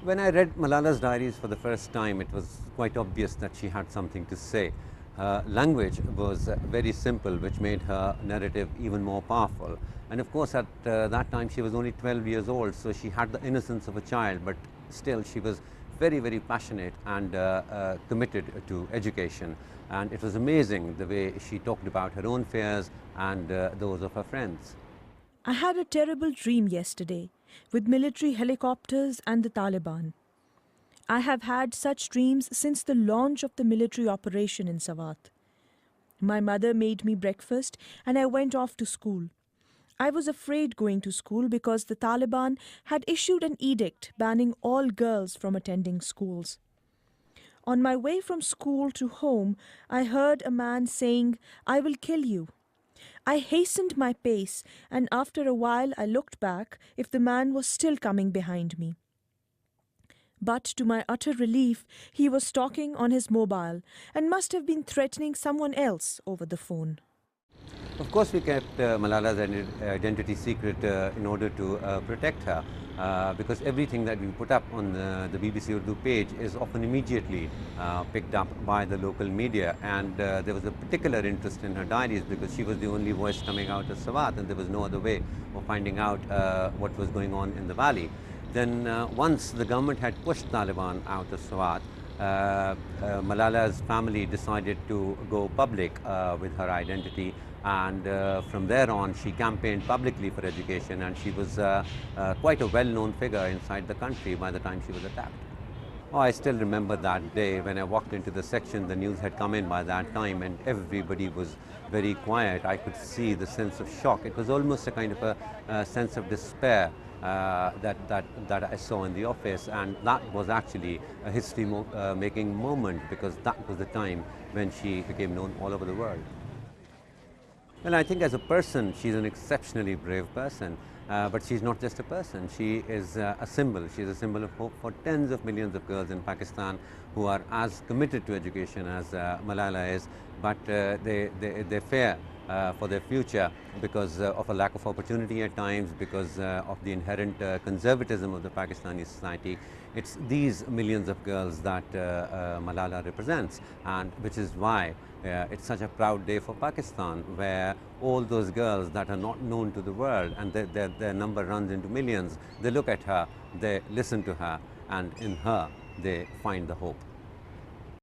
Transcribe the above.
When I read Malala's diaries for the first time, it was quite obvious that she had something to say. Her language was very simple, which made her narrative even more powerful. And of course, at that time, she was only 12 years old, so she had the innocence of a child, but still, she was very, very passionate and committed to education. And it was amazing the way she talked about her own fears and those of her friends. I had a terrible dream yesterday with military helicopters and the Taliban. I have had such dreams since the launch of the military operation in Sawat. My mother made me breakfast and I went off to school. I was afraid going to school because the Taliban had issued an edict banning all girls from attending schools. On my way from school to home, I heard a man saying, "I will kill you." I hastened my pace, and after a while I looked back if the man was still coming behind me. But to my utter relief, he was talking on his mobile and must have been threatening someone else over the phone. Of course, we kept Malala's identity secret in order to protect her, because everything that we put up on the BBC Urdu page is often immediately picked up by the local media. And there was a particular interest in her diaries because she was the only voice coming out of Sawat, and there was no other way of finding out what was going on in the valley. Then once the government had pushed Taliban out of Sawat, Malala's family decided to go public with her identity, and from there on she campaigned publicly for education, and she was quite a well-known figure inside the country by the time she was attacked. Oh, I still remember that day when I walked into the section. The news had come in by that time and everybody was very quiet. I could see the sense of shock. It was almost a kind of a sense of despair that I saw in the office, and that was actually a history-making moment because that was the time when she became known all over the world. Well, I think as a person, she's an exceptionally brave person. But she's not just a person, she is a symbol. She's a symbol of hope for tens of millions of girls in Pakistan who are as committed to education as Malala is, but they fear for their future because of a lack of opportunity at times, because of the inherent conservatism of the Pakistani society. It's these millions of girls that Malala represents, and which is why it's such a proud day for Pakistan, where all those girls that are not known to the world and their number runs into millions, they look at her, they listen to her, and in her they find the hope.